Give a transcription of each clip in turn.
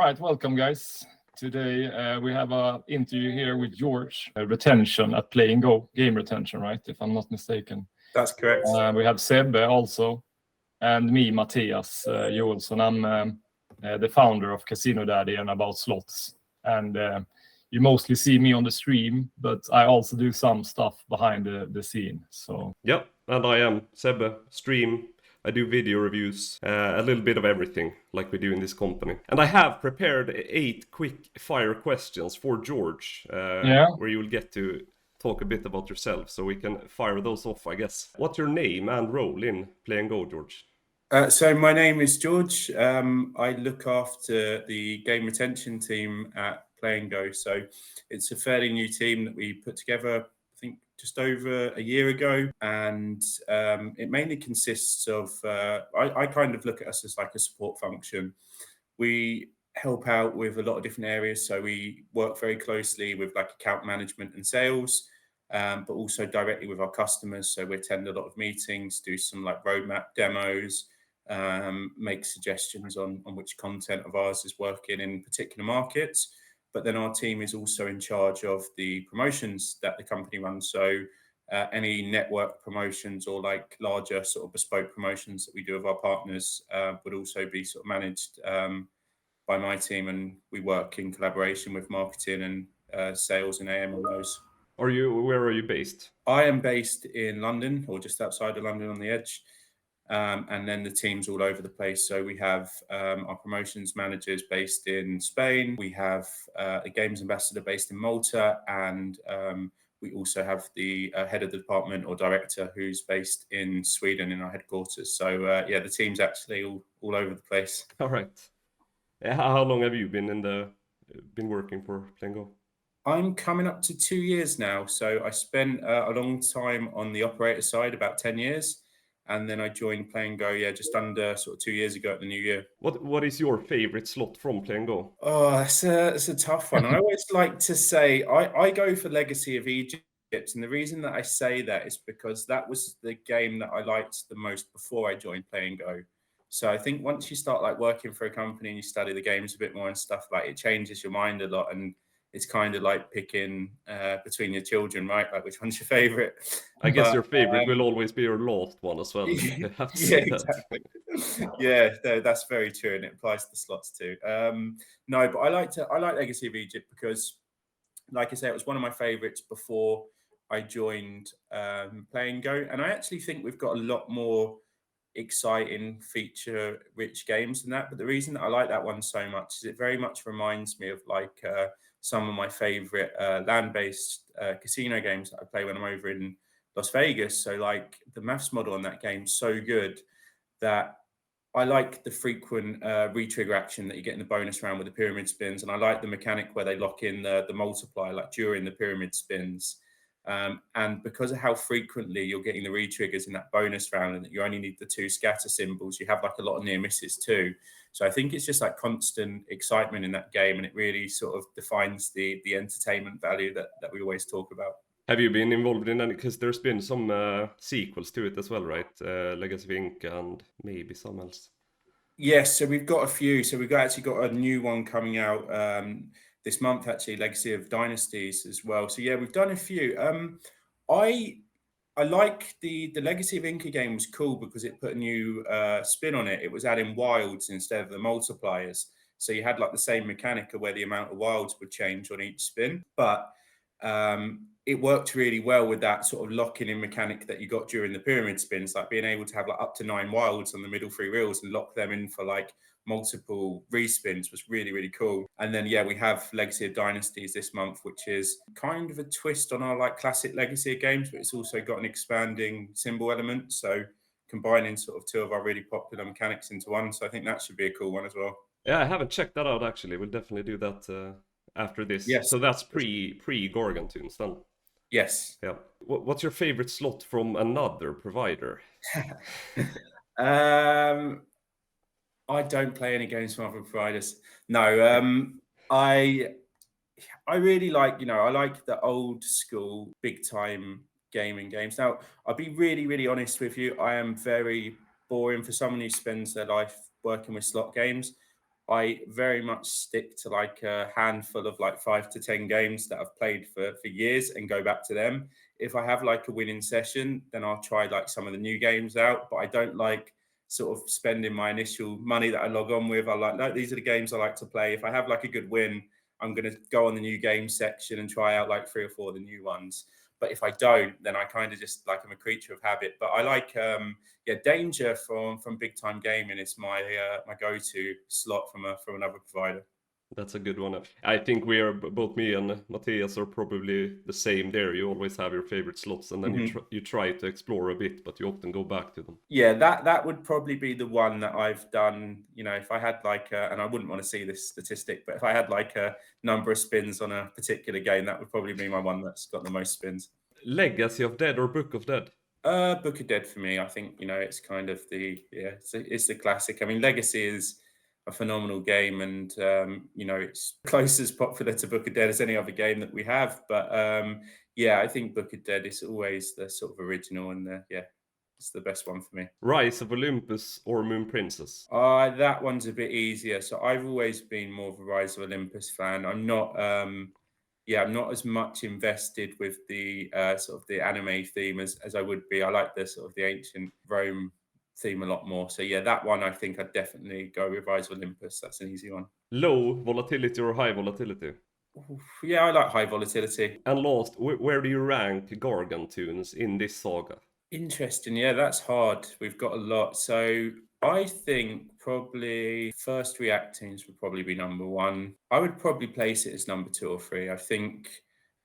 right, welcome guys. Today we have an interview here with George, retention at Play and Go, game retention, right? If I'm not mistaken. That's correct. We have Sebbe also, and me, Matthias Joelsson. I'm the founder of Casino Daddy and AboutSlots. And you mostly see me on the stream, but I also do some stuff behind the scene. So yep, and I am Sebbe, stream. I do video reviews, a little bit of everything, like we do in this company. And I have prepared 8 quick fire questions for George, where you will get to talk a bit about yourself, so we can fire those off, I guess. What's your name and role in Play and Go, George? So my name is George. I look after the game retention team at Play and Go. So it's a fairly new team that we put together, I think, just over a year ago, and it mainly consists of I kind of look at us as like a support function. We help out with a lot of different areas, so we work very closely with like account management and sales, but also directly with our customers. So we attend a lot of meetings, do some like roadmap demos, make suggestions on which content of ours is working in particular markets. But then our team is also in charge of the promotions that the company runs. So any network promotions or like larger sort of bespoke promotions that we do with our partners would also be sort of managed by my team. And we work in collaboration with marketing and sales and AM on those. Where are you based? I am based in London, or just outside of London on the edge. And then the team's all over the place. So we have our promotions managers based in Spain. We have a games ambassador based in Malta. And we also have the head of the department or director who's based in Sweden in our headquarters. So the team's actually all over the place. All right. How long have you been working for Play and Go? I'm coming up to 2 years now. So I spent a long time on the operator side, about 10 years. And then I joined Play and Go, just under sort of 2 years ago at the new year. What is your favorite slot from Play and Go? Oh, it's a tough one. I always like to say I go for Legacy of Egypt. And the reason that I say that is because that was the game that I liked the most before I joined Play and Go. So I think once you start like working for a company and you study the games a bit more and stuff, like it changes your mind a lot. And it's kind of like picking between your children, right? Like which one's your favorite? I guess your favorite will always be your last one as well. Exactly. Yeah, that's very true, and it applies to the slots too. No, but I like Legacy of Egypt because, like I say, it was one of my favorites before I joined Play and Go, and I actually think we've got a lot more exciting, feature-rich games than that. But the reason that I like that one so much is it very much reminds me of like some of my favorite land-based casino games that I play when I'm over in Las Vegas. So like the maths model on that game is so good that I like the frequent re-trigger action that you get in the bonus round with the pyramid spins. And I like the mechanic where they lock in the multiplier like during the pyramid spins. And because of how frequently you're getting the re-triggers in that bonus round and that you only need the 2 scatter symbols, you have like a lot of near misses too. So I think it's just like constant excitement in that game, and it really sort of defines the entertainment value that we always talk about. Have you been involved in any? Because there's been some sequels to it as well, right? Legacy of Ink and maybe some else. Yes, so we've got a few. So we've actually got a new one coming out this month, actually, Legacy of Dynasties as well. So yeah, we've done a few. I like the Legacy of Inca game was cool because it put a new spin on it. It was adding wilds instead of the multipliers. So you had like the same mechanic of where the amount of wilds would change on each spin. But it worked really well with that sort of locking in mechanic that you got during the pyramid spins, like being able to have like up to 9 wilds on the middle 3 reels and lock them in for like multiple respins was really, really cool. And then, we have Legacy of Dynasties this month, which is kind of a twist on our like classic Legacy of games, but it's also got an expanding symbol element. So combining sort of 2 of our really popular mechanics into one. So I think that should be a cool one as well. Yeah, I haven't checked that out actually. We'll definitely do that after this. Yes. So that's pre Gargantoonz then. Yes. Yeah. What's your favorite slot from another provider? I don't play any games from other providers. No, I really like, I like the old school big time gaming games. Now, I'll be really, really honest with you. I am very boring for someone who spends their life working with slot games. I very much stick to like a handful of like 5 to 10 games that I've played for years and go back to them. If I have like a winning session, then I'll try like some of the new games out, but I don't like sort of spending my initial money that I log on with. I like, no, these are the games I like to play. If I have like a good win, I'm going to go on the new game section and try out like 3 or 4 of the new ones. But if I don't, then I kind of just like I'm a creature of habit. But I like Danger from Big Time Gaming is my my go-to slot from another provider. That's a good one. I think we are, both me and Matthias are probably the same there. You always have your favorite slots, and then you try to explore a bit, but you often go back to them. Yeah, that would probably be the one that I've done. You know, if I had like and I wouldn't want to see this statistic, but if I had like a number of spins on a particular game, that would probably be my one that's got the most spins. Legacy of Dead or Book of Dead? Book of Dead for me. I think, you know, it's kind of it's the classic. I mean, Legacy is a phenomenal game, and you know, it's close as popular to Book of Dead as any other game that we have. But I think Book of Dead is always the sort of original, and it's the best one for me. Rise of Olympus or Moon Princess? That one's a bit easier. So I've always been more of a Rise of Olympus fan. I'm not as much invested with the sort of the anime theme as I would be. I like the sort of the ancient Rome theme a lot more. So yeah, that one I think I'd definitely go with Rise of Olympus. That's an easy one. Low volatility or high volatility? Yeah, I like high volatility. And last, where do you rank Gargantoonz in this saga? Interesting. Yeah, that's hard. We've got a lot. So I think probably first Reactoonz would probably be number 1. I would probably place it as number 2 or 3. I think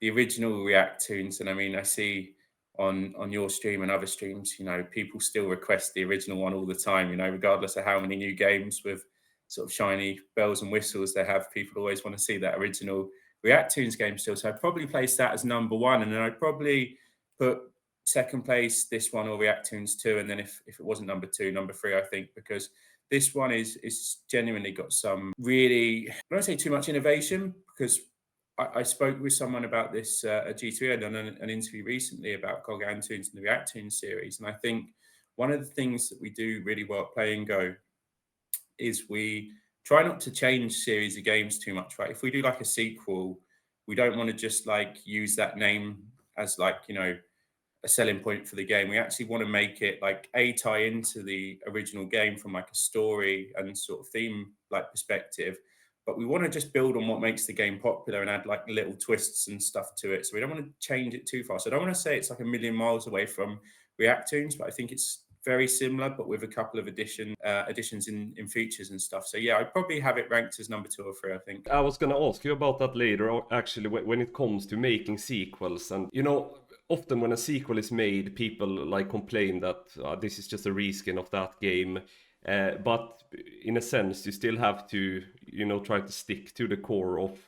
the original Reactoonz, and I mean, I see on your stream and other streams, you know, people still request the original one all the time, you know, regardless of how many new games with sort of shiny bells and whistles they have, people always want to see that original Reactoonz game still. So I'd probably place that as number 1, and then I'd probably put second place this one or Reactoonz 2, and then if it wasn't number 2, number 3, I think, because this one is genuinely got some really, I don't say too much innovation, because I spoke with someone about this at G3. I'd done an interview recently about Gargantoonz and the Reactoonz series, and I think one of the things that we do really well at Play and Go is we try not to change series of games too much, right? If we do like a sequel, we don't want to just like use that name as like, you know, a selling point for the game. We actually want to make it like tie into the original game from like a story and sort of theme like perspective, but we want to just build on what makes the game popular and add like little twists and stuff to it. So we don't want to change it too far. So I don't want to say it's like a million miles away from Reactoonz, but I think it's very similar, but with a couple of additions in features and stuff. So yeah, I'd probably have it ranked as number 2 or 3, I think. I was gonna ask you about that later, actually, when it comes to making sequels. And you know, often when a sequel is made, people like complain that this is just a reskin of that game. But in a sense, you still have to, you know, try to stick to the core of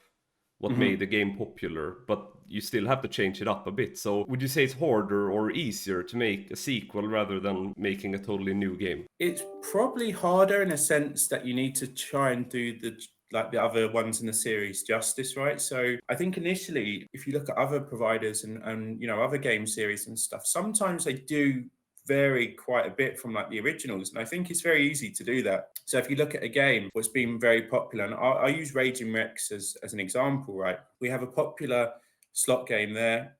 what made the game popular, but you still have to change it up a bit. So would you say it's harder or easier to make a sequel rather than making a totally new game? It's probably harder in a sense that you need to try and do the other ones in the series justice, right? So I think initially, if you look at other providers and you know, other game series and stuff, sometimes they do vary quite a bit from like the originals, and I think it's very easy to do that. So if you look at a game what's been very popular, and I use Raging Rex as an example, right? We have a popular slot game there,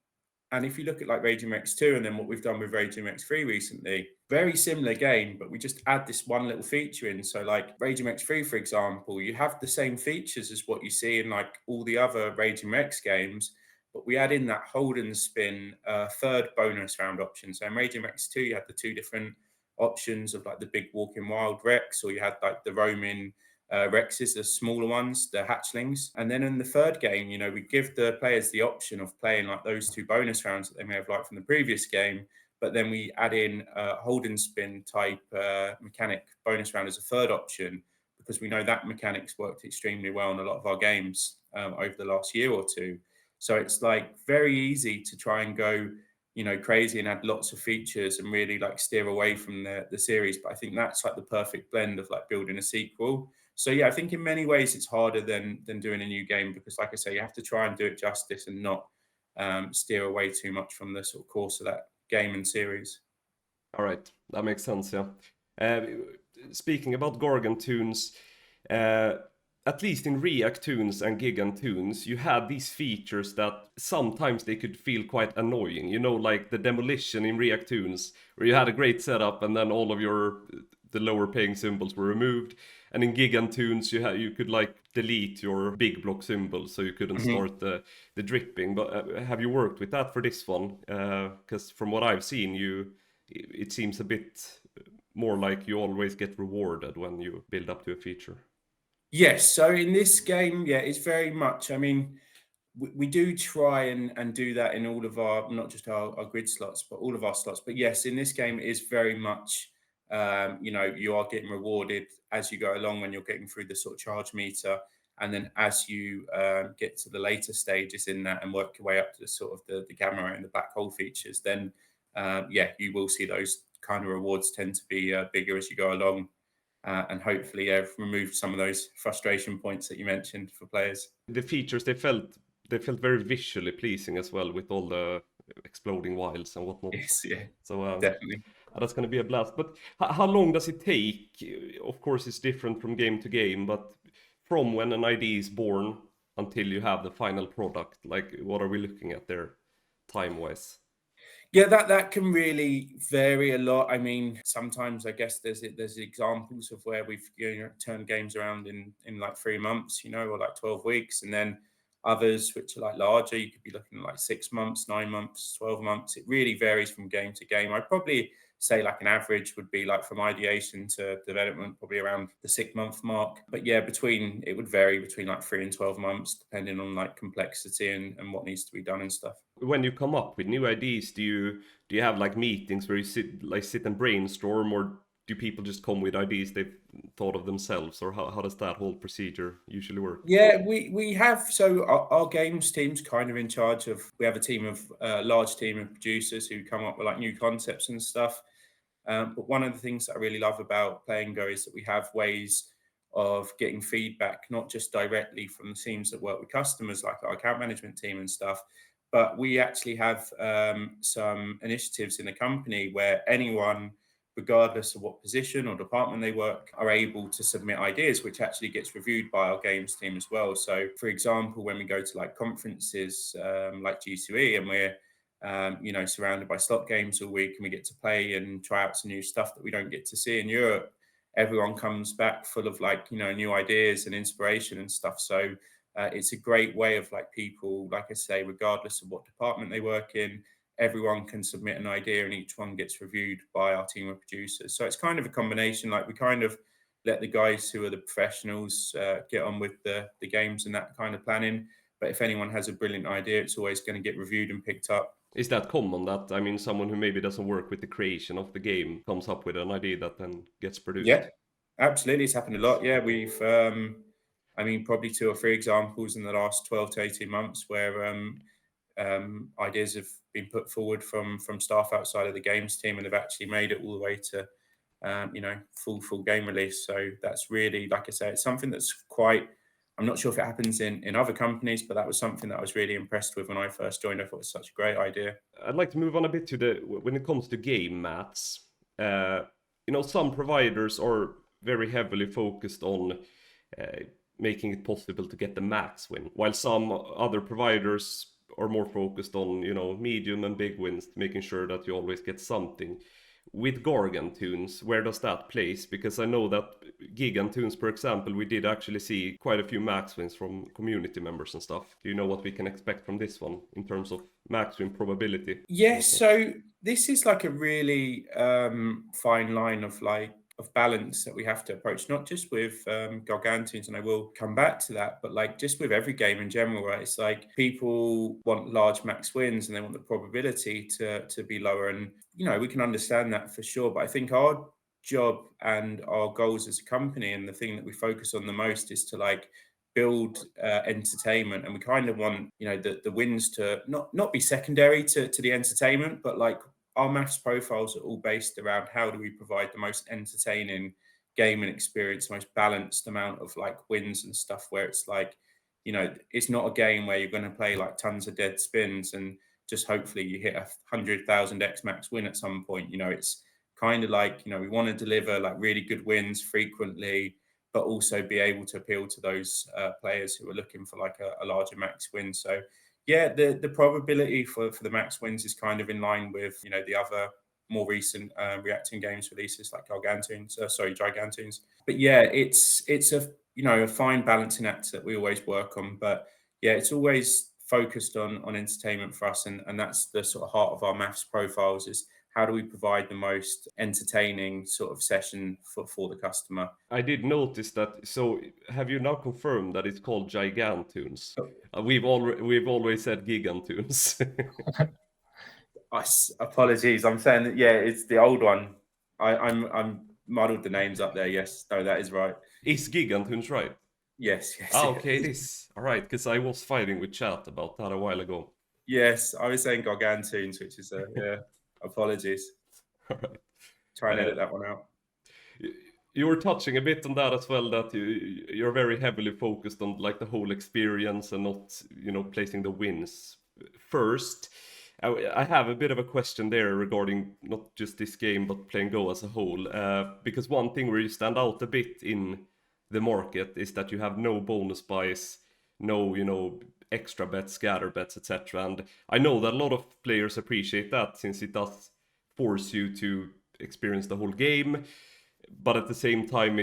and if you look at like Raging Rex 2 and then what we've done with Raging Rex 3 recently, very similar game, but we just add this one little feature in. So like Raging Rex 3, for example, you have the same features as what you see in like all the other Raging Rex games, but we add in that hold and spin third bonus round option. So in Raging Rex 2, you had the 2 different options of like the big walking wild Rex, or you had like the roaming Rexes, the smaller ones, the hatchlings. And then in the third game, you know, we give the players the option of playing like those 2 bonus rounds that they may have liked from the previous game, but then we add in hold and spin type mechanic bonus round as a third option, because we know that mechanics worked extremely well in a lot of our games over the last year or 2. So it's like very easy to try and go, you know, crazy and add lots of features and really like steer away from the series. But I think that's like the perfect blend of like building a sequel. So yeah, I think in many ways it's harder than doing a new game, because like I say, you have to try and do it justice and not steer away too much from the sort of course of that game and series. All right, that makes sense, yeah. Speaking about Gargantoonz, at least in Reactoonz and Gigantoonz, you had these features that sometimes they could feel quite annoying. You know, like the demolition in Reactoonz, where you had a great setup and then all of the lower paying symbols were removed. And in Gigantoonz, you could like delete your big block symbols, so you couldn't start the dripping. But have you worked with that for this one? Because from what I've seen, it seems a bit more like you always get rewarded when you build up to a feature. Yes, so in this game, yeah, it's very much, I mean, we do try and do that in all of our, not just our grid slots, but all of our slots. But yes, in this game, it is very much, you are getting rewarded as you go along when you're getting through the sort of charge meter. And then as you get to the later stages in that and work your way up to the sort of the gamma ray and the black hole features, then you will see those kind of rewards tend to be bigger as you go along. And hopefully have removed some of those frustration points that you mentioned for players. The features, they felt very visually pleasing as well, with all the exploding wilds and whatnot. Yes, yeah, so definitely. That's going to be a blast. But how long does it take? Of course, it's different from game to game, but from when an idea is born until you have the final product, like what are we looking at there, time-wise? Yeah, that can really vary a lot. I mean, sometimes I guess there's examples of where we've turned games around in like 3 months, or like 12 weeks, and then others which are like larger, you could be looking at like 6 months, 9 months, 12 months. It really varies from game to game. I'd probably say like an average would be like from ideation to development, probably around the 6-month mark. But yeah, it would vary between like 3 and 12 months, depending on like complexity and what needs to be done and stuff. When you come up with new ideas, do you have like meetings where you sit and brainstorm, or do people just come with ideas they've thought of themselves, or how does that whole procedure usually work? Yeah, we have, so our games team's kind of in charge of, we have a large team of producers who come up with like new concepts and stuff. But one of the things that I really love about Play and Go is that we have ways of getting feedback, not just directly from the teams that work with customers, like our account management team and stuff, but we actually have some initiatives in the company where anyone, regardless of what position or department they work, are able to submit ideas, which actually gets reviewed by our games team as well. So, for example, when we go to like conferences like G2E, and we're surrounded by slot games all week, and we get to play and try out some new stuff that we don't get to see in Europe, everyone comes back full of like, new ideas and inspiration and stuff. So it's a great way of like people, like I say, regardless of what department they work in, everyone can submit an idea and each one gets reviewed by our team of producers. So it's kind of a combination, like we kind of let the guys who are the professionals get on with the games and that kind of planning. But if anyone has a brilliant idea, it's always going to get reviewed and picked up. Is that common, that, I mean, someone who maybe doesn't work with the creation of the game comes up with an idea that then gets produced? Yeah, absolutely. It's happened a lot. Yeah, we've, probably 2 or 3 examples in the last 12 to 18 months where ideas have been put forward from staff outside of the games team and have actually made it all the way to, full game release. So that's really, like I say, it's something that's quite, I'm not sure if it happens in other companies, but that was something that I was really impressed with when I first joined. I thought it was such a great idea. I'd like to move on a bit to when it comes to game mats. Some providers are very heavily focused on making it possible to get the max win, while some other providers are more focused on, medium and big wins, making sure that you always get something. With Gargantoonz, where does that place? Because I know that Gigantoonz, for example, we did actually see quite a few max wins from community members and stuff. Do you know what we can expect from this one in terms of max win probability? Yes, so this is like a really fine line of balance that we have to approach, not just with Gargantoonz, and I will come back to that, but like just with every game in general, right? It's like people want large max wins and they want the probability to be lower. And, we can understand that for sure. But I think our job and our goals as a company, and the thing that we focus on the most, is to like build entertainment. And we kind of want, the wins to not be secondary to the entertainment, but like our maths profiles are all based around how do we provide the most entertaining gaming experience, the most balanced amount of like wins and stuff, where it's like, it's not a game where you're going to play like tons of dead spins and just hopefully you hit 100,000 X max win at some point. It's kind of like, we want to deliver like really good wins frequently, but also be able to appeal to those players who are looking for like a larger max win. So yeah, the probability for the max wins is kind of in line with, you know, the other more recent reacting games releases like Gargantoonz. But yeah, it's a, you know, a fine balancing act that we always work on. But yeah, it's always focused on entertainment for us, and that's the sort of heart of our maths profiles, is how do we provide the most entertaining sort of session for the customer. I did notice that. So have you now confirmed that it's called Gargantoonz? We've always said Gigantoonz. Apologies, I'm saying that, yeah, it's the old one. I'm muddled the names up there. Yes, no, that is right. Is Gigantoonz right? Yes. Okay, it is. All right, because I was fighting with chat about that a while ago. Yes, I was saying Gargantoonz, which is yeah. Apologies. All right. Try and edit that one out. You were touching a bit on that as well, that you're very heavily focused on like the whole experience and not, you know, placing the wins first. I have a bit of a question there regarding not just this game, but playing Go as a whole. Because one thing where you stand out a bit in the market is that you have no bonus buys, no, you know, extra bets, scatter bets, etc. And I know that a lot of players appreciate that, since it does force you to experience the whole game. But at the same time,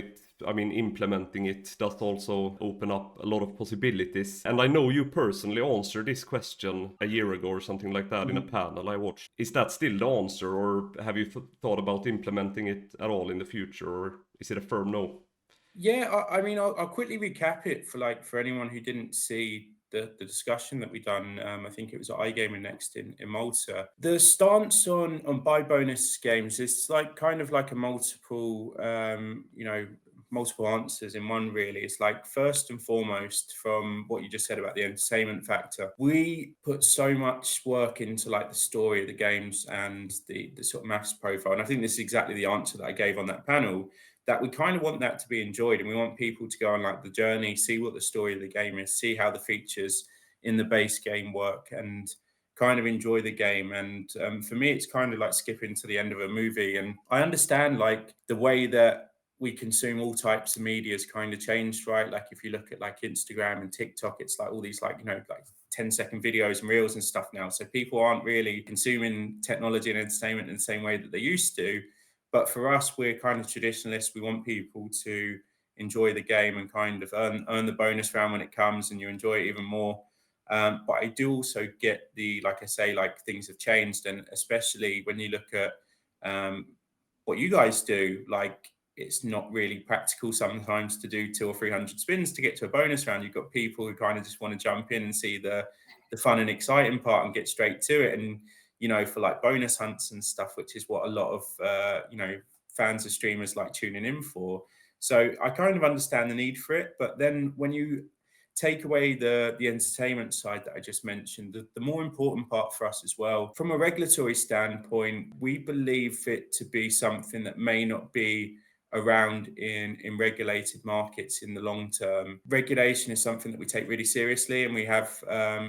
implementing it does also open up a lot of possibilities. And I know you personally answered this question a year ago or something like that in a panel I watched. Is that still the answer, or have you thought about implementing it at all in the future, or is it a firm no? Yeah, I mean, I'll quickly recap it for anyone who didn't see the discussion that we done. I think it was at iGaming Next in Malta. The stance on buy bonus games is like kind of like a multiple answers in one, really. It's like, first and foremost, from what you just said about the entertainment factor, we put so much work into like the story of the games and the sort of maths profile. And I think this is exactly the answer that I gave on that panel, that we kind of want that to be enjoyed, and we want people to go on like the journey, see what the story of the game is, see how the features in the base game work, and kind of enjoy the game. And for me, it's kind of like skipping to the end of a movie. And I understand like the way that we consume all types of media has kind of changed, right? Like if you look at like Instagram and TikTok, it's like all these like, you know, like 10-second videos and reels and stuff now. So people aren't really consuming technology and entertainment in the same way that they used to. But for us, we're kind of traditionalists. We want people to enjoy the game and kind of earn the bonus round when it comes, and you enjoy it even more. But I do also get like I say, like things have changed. And especially when you look at what you guys do, like it's not really practical sometimes to do 200 or 300 spins to get to a bonus round. You've got people who kind of just want to jump in and see the fun and exciting part and get straight to it. And you know, for like bonus hunts and stuff, which is what a lot of, fans of streamers like tuning in for. So I kind of understand the need for it. But then when you take away the entertainment side that I just mentioned, the more important part for us as well, from a regulatory standpoint, we believe it to be something that may not be around in regulated markets in the long term. Regulation is something that we take really seriously, and we have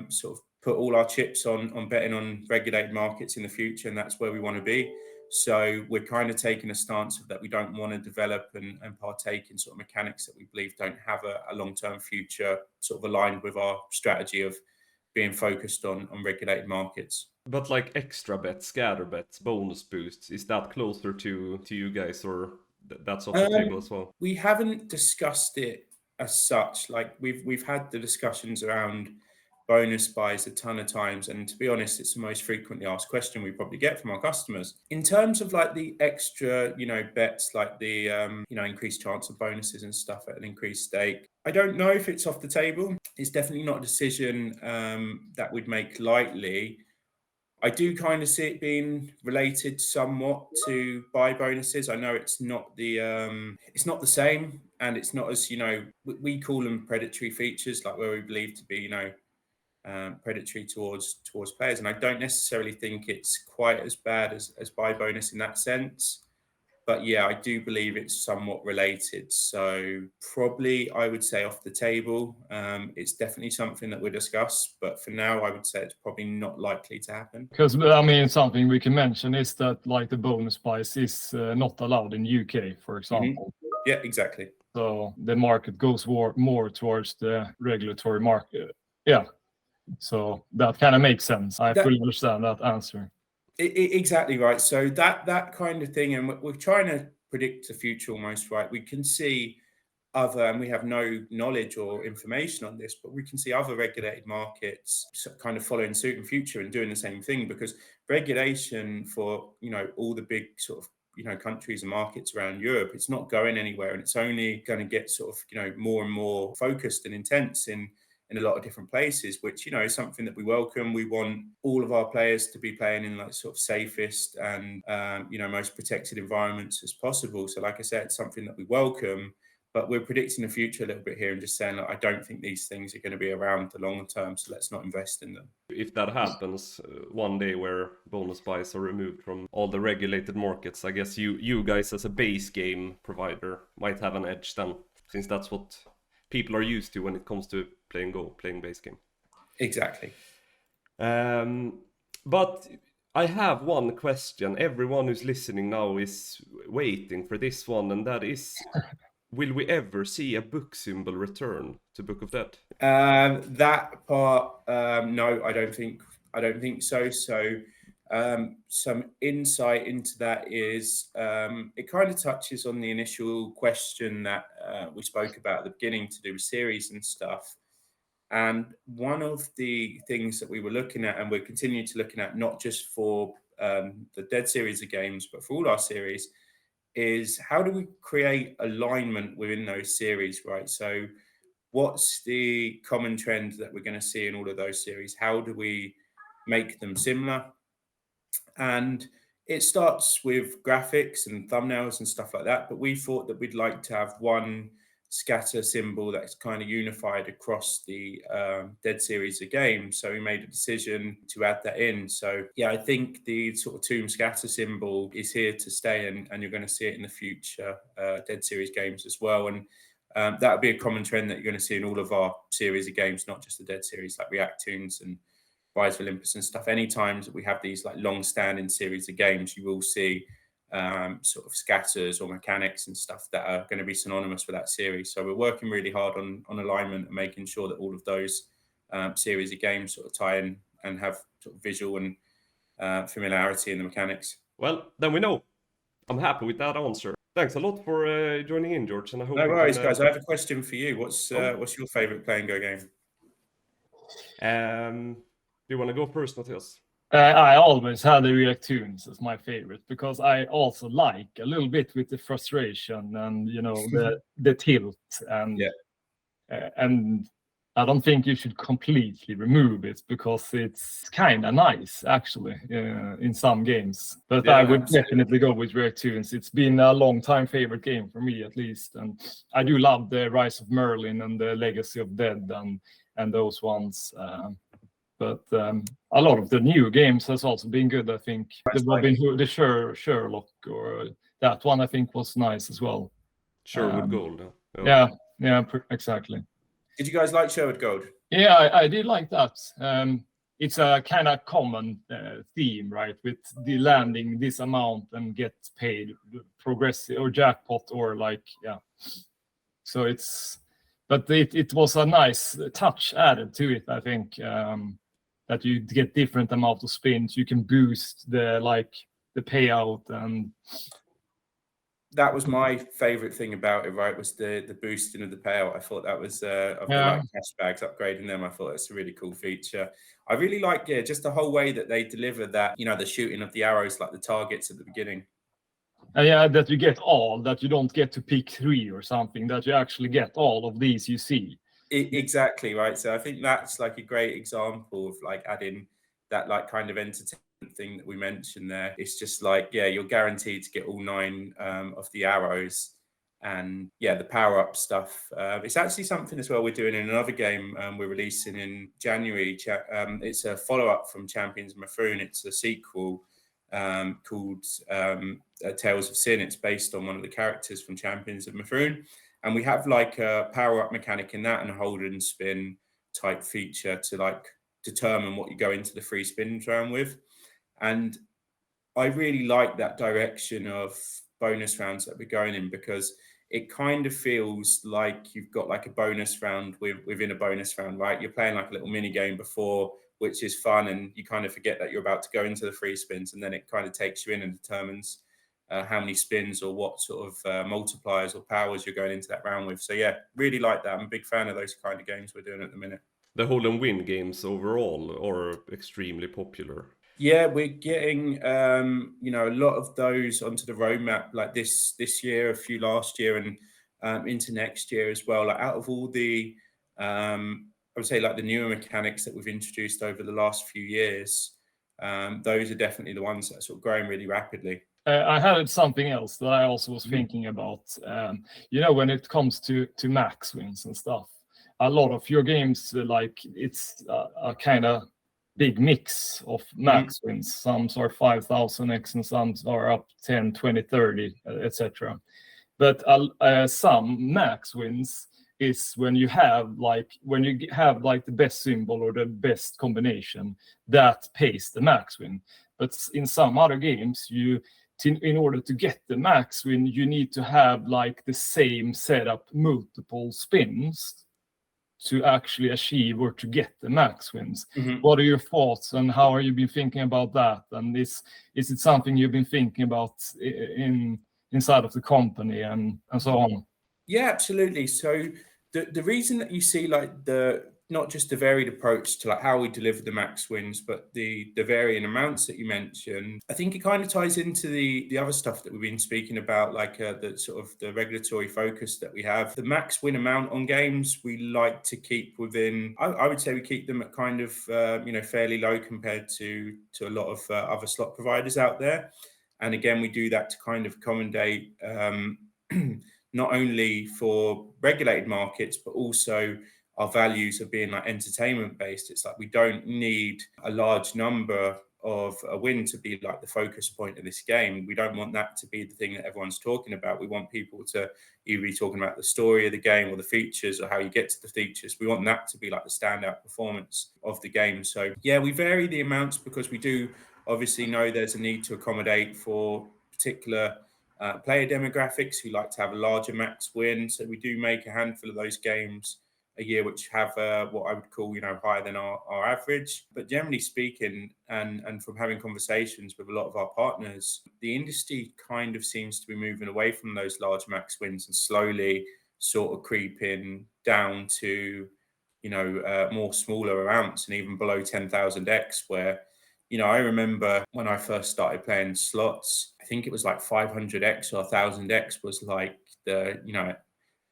sort of put all our chips on betting on regulated markets in the future, and that's where we want to be. So we're kind of taking a stance of that we don't want to develop and partake in sort of mechanics that we believe don't have a long-term future, sort of aligned with our strategy of being focused on regulated markets. But like extra bets, scatter bets, bonus boosts, is that closer to you guys, or that's off the table as well? We haven't discussed it as such. Like we've had the discussions around bonus buys a ton of times, and to be honest, it's the most frequently asked question we probably get from our customers. In terms of like the extra, bets, like the increased chance of bonuses and stuff at an increased stake, I don't know if it's off the table. It's definitely not a decision that we'd make lightly. I do kind of see it being related somewhat to buy bonuses. I know it's not the same, and it's not as, we call them predatory features, like where we believe to be, predatory towards players. And I don't necessarily think it's quite as bad as buy bonus in that sense. But yeah, I do believe it's somewhat related. So probably I would say off the table. It's definitely something that we'll discuss, but for now I would say it's probably not likely to happen. Because something we can mention is that like the bonus buys is not allowed in UK, for example. Yeah, exactly. So the market goes more towards the regulatory market. Yeah. So that kind of makes sense. I fully understand that answer. Exactly right. So that kind of thing, and we're trying to predict the future almost, right? We can see and we have no knowledge or information on this, but we can see other regulated markets kind of following suit in future and doing the same thing, because regulation for, all the big sort of, countries and markets around Europe, it's not going anywhere, and it's only going to get sort of, more and more focused and intense in a lot of different places, which, is something that we welcome. We want all of our players to be playing in like sort of safest and, most protected environments as possible. So like I said, it's something that we welcome, but we're predicting the future a little bit here and just saying, I don't think these things are going to be around the long term, so let's not invest in them. If that happens one day where bonus buys are removed from all the regulated markets, I guess you guys as a base game provider might have an edge then, since that's what people are used to when it comes to playing base game. Exactly. But I have one question. Everyone who's listening now is waiting for this one, and that is, will we ever see a book symbol return to Book of Dead? That part, no, I don't think so. So some insight into that is it kind of touches on the initial question that we spoke about at the beginning to do with series and stuff. And one of the things that we were looking at, and we're continuing to looking at, not just for the Dead series of games, but for all our series, is how do we create alignment within those series, right? So what's the common trend that we're going to see in all of those series? How do we make them similar? And it starts with graphics and thumbnails and stuff like that, but we thought that we'd like to have one scatter symbol that's kind of unified across the Dead series of games. So we made a decision to add that in. So yeah, I think the sort of tomb scatter symbol is here to stay, and you're going to see it in the future Dead series games as well. And that would be a common trend that you're going to see in all of our series of games, not just the Dead series, like Reactoons and Rise of Olympus and stuff. Any times that we have these like long-standing series of games, you will see sort of scatters or mechanics and stuff that are going to be synonymous with that series. So we're working really hard on alignment and making sure that all of those series of games sort of tie in and have sort of visual and familiarity in the mechanics. Well, then we know. I'm happy with that answer. Thanks a lot for joining in, George. And I hope no worries, guys. I have a question for you. What's your favorite Play and Go game? Do you want to go first, Matthias? I always had the Reactoons as my favorite, because I also like a little bit with the frustration and the tilt and I don't think you should completely remove it, because it's kind of nice actually in some games. But I would definitely go with Reactoons. It's been a long time favorite game for me, at least, and I do love the Rise of Merlin and the Legacy of Dead and those ones. But a lot of the new games has also been good, I think. The Robin Hood, the Sherlock, or that one I think was nice as well. Sherwood Gold. Yeah, exactly. Did you guys like Sherwood Gold? Yeah, I did like that. It's a kind of common theme, right? With the landing this amount and get paid progressive or jackpot or So but it was a nice touch added to it, I think. That you get different amount of spins, you can boost the payout, and that was my favorite thing about it, right? Was the boosting of the payout. I thought that was of the like cash bags, upgrading them. I thought it's a really cool feature. I really like just the whole way that they deliver that, the shooting of the arrows, like the targets at the beginning. That you get all, that you don't get to pick 3 or something, that you actually get all of these you see. Exactly right. So I think that's like a great example of like adding that like kind of entertainment thing that we mentioned there. It's just like, you're guaranteed to get all 9 of the arrows, and the power up stuff. It's actually something as well we're doing in another game we're releasing in January. It's a follow-up from Champions of Mithrin. It's a sequel called Tales of Sin. It's based on one of the characters from Champions of Mithrin. And we have like a power-up mechanic in that and a hold and spin type feature to like determine what you go into the free spins round with. And I really like that direction of bonus rounds that we're going in, because it kind of feels like you've got like a bonus round within a bonus round, right? You're playing like a little mini game before, which is fun, and you kind of forget that you're about to go into the free spins, and then it kind of takes you in and determines how many spins or what sort of multipliers or powers you're going into that round with. So yeah, really like that. I'm a big fan of those kind of games we're doing at the minute. The hold and win games overall are extremely popular. Yeah, we're getting you know, a lot of those onto the roadmap, like this year, a few last year, and into next year as well. Like out of all the I would say like the newer mechanics that we've introduced over the last few years, those are definitely the ones that are sort of growing really rapidly. I had something else that I also was thinking about. You know, when it comes to max wins and stuff, a lot of your games, like it's a kind of big mix of max wins. Some are 5,000x and some are up 10, 20, 30, etc. But some max wins is when you have like the best symbol or the best combination that pays the max win. But in some other games, in order to get the max win, you need to have like the same setup, multiple spins to actually achieve or to get the max wins. What are your thoughts, and how have you been thinking about that? And is it something you've been thinking about inside of the company and so on? Yeah, absolutely. So the reason that you see like not just the varied approach to like how we deliver the max wins, but the varying amounts that you mentioned, I think it kind of ties into the other stuff that we've been speaking about, like the sort of the regulatory focus that we have. The max win amount on games we like to keep within, I would say we keep them at kind of you know, fairly low compared to a lot of other slot providers out there. And again, we do that to kind of accommodate not only for regulated markets, but also our values of being like entertainment based. It's like we don't need a large number of a win to be like the focus point of this game. We don't want that to be the thing that everyone's talking about. We want people to either be talking about the story of the game or the features or how you get to the features. We want that to be like the standout performance of the game. So yeah, we vary the amounts because we do obviously know there's a need to accommodate for particular player demographics who like to have a larger max win. So we do make a handful of those games a year which have what I would call, you know, higher than our average. But generally speaking, and from having conversations with a lot of our partners, the industry kind of seems to be moving away from those large max wins and slowly sort of creeping down to, you know, more smaller amounts and even below 10,000x, where, you know, I remember when I first started playing slots, I think it was like 500x or 1,000x was like the, you know,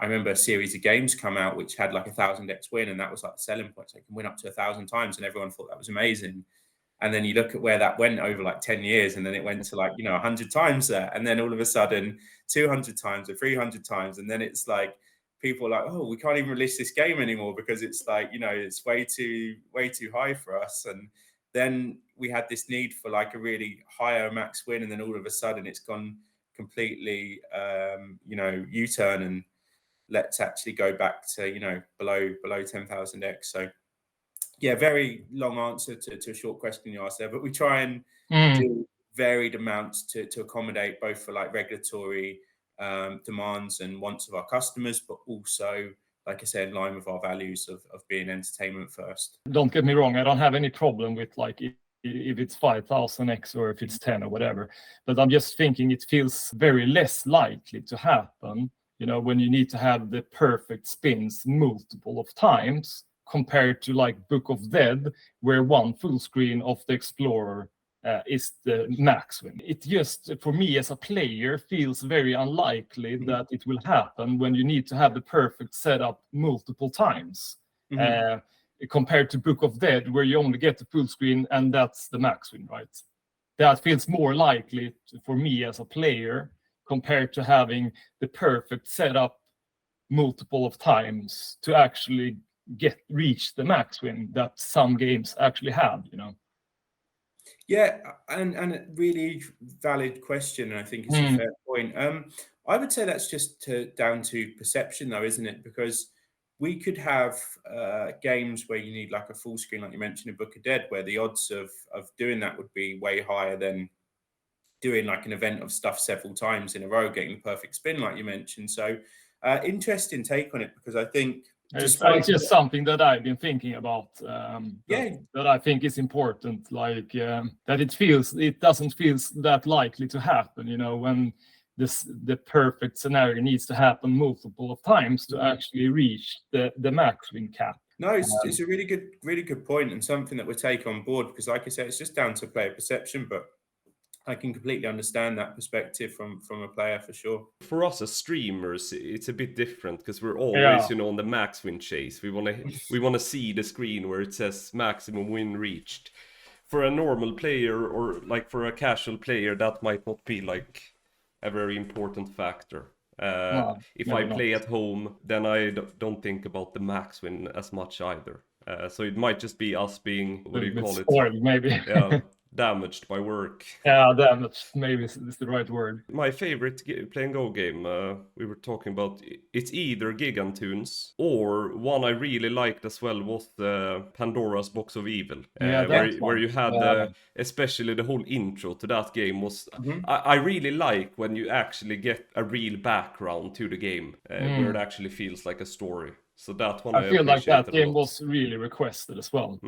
I remember a series of games come out which had like 1,000x win, and that was like the selling point. So you can win up to 1,000 times, and everyone thought that was amazing. And then you look at where that went over like 10 years, and then it went to like, you know, 100 times that, and then all of a sudden 200 times or 300 times, and then it's like people are like, oh, we can't even release this game anymore because it's like, you know, it's way too high for us. And then we had this need for like a really higher max win, and then all of a sudden it's gone completely, you know, U-turn, and let's actually go back to, you know, below 10,000x. So yeah, very long answer to a short question you asked there, but we try and do varied amounts to accommodate both for like regulatory demands and wants of our customers, but also, like I said, in line with our values of being entertainment first. Don't get me wrong, I don't have any problem with like if it's 5,000x or if it's 10 or whatever, but I'm just thinking it feels very less likely to happen, you know, when you need to have the perfect spins multiple of times compared to like Book of Dead, where one full screen of the Explorer is the max win. It just, for me as a player, feels very unlikely that it will happen when you need to have the perfect setup multiple times. Compared to Book of Dead, where you only get the full screen and that's the max win, right? That feels more likely for me as a player compared to having the perfect setup multiple of times to actually reach the max win that some games actually have, you know. Yeah, and a really valid question, and I think it's a fair point. I would say that's just down to perception, though, isn't it? Because we could have games where you need like a full screen, like you mentioned in Book of Dead, where the odds of doing that would be way higher than doing like an event of stuff several times in a row, getting the perfect spin, like you mentioned. So interesting take on it, because I think it's just something that I've been thinking about. That I think is important. Like that it doesn't feel that likely to happen. You know, when the perfect scenario needs to happen multiple of times to actually reach the max win cap. No, it's a really good point, and something that we'll take on board, because like I said, it's just down to player perception, but I can completely understand that perspective from a player for sure. For us as streamers, it's a bit different because we're always, you know, on the max win chase. We wanna see the screen where it says maximum win reached. For a normal player, or like for a casual player, that might not be like a very important factor. If I play at home, then I don't think about the max win as much either. So it might just be us being, what do you call it? Spoiled, maybe. Yeah, damaged by work. Yeah, damaged maybe is the right word. My favorite Play and Go game, we were talking about, it's either Gargantoonz, or one I really liked as well was Pandora's Box of Evil, where you had especially the whole intro to that game was, I really like when you actually get a real background to the game, where it actually feels like a story. So that one I feel like that game was really requested as well.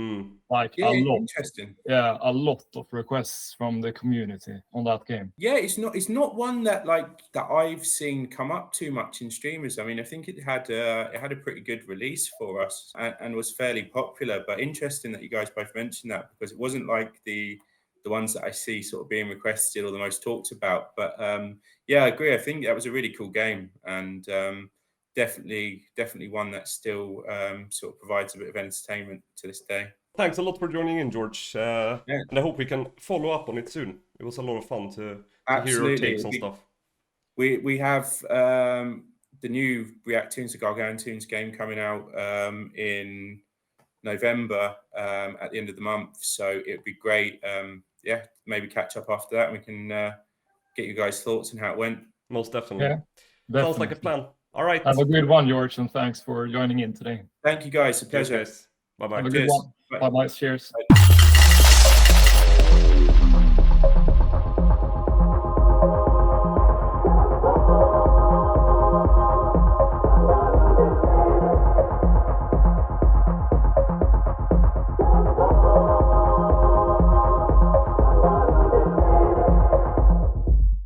Like a lot. Interesting. Yeah, a lot of requests from the community on that game. Yeah, it's not one that I've seen come up too much in streamers. I mean, I think it had a pretty good release for us and was fairly popular. But interesting that you guys both mentioned that, because it wasn't like the ones that I see sort of being requested or the most talked about. But yeah, I agree. I think that was a really cool game, and definitely one that still sort of provides a bit of entertainment to this day. Thanks a lot for joining in, George. And I hope we can follow up on it soon. It was a lot of fun to hear your takes on stuff. We have the new Reactoonz to Gargantoonz game coming out in November at the end of the month. So it'd be great. Maybe catch up after that and we can get you guys' thoughts on how it went. Most definitely. Yeah, definitely. Sounds like a plan. All right. Have a good one, George, and thanks for joining in today. Thank you, guys. A pleasure. Bye-bye. Have a good one. Bye-bye. Cheers. Bye.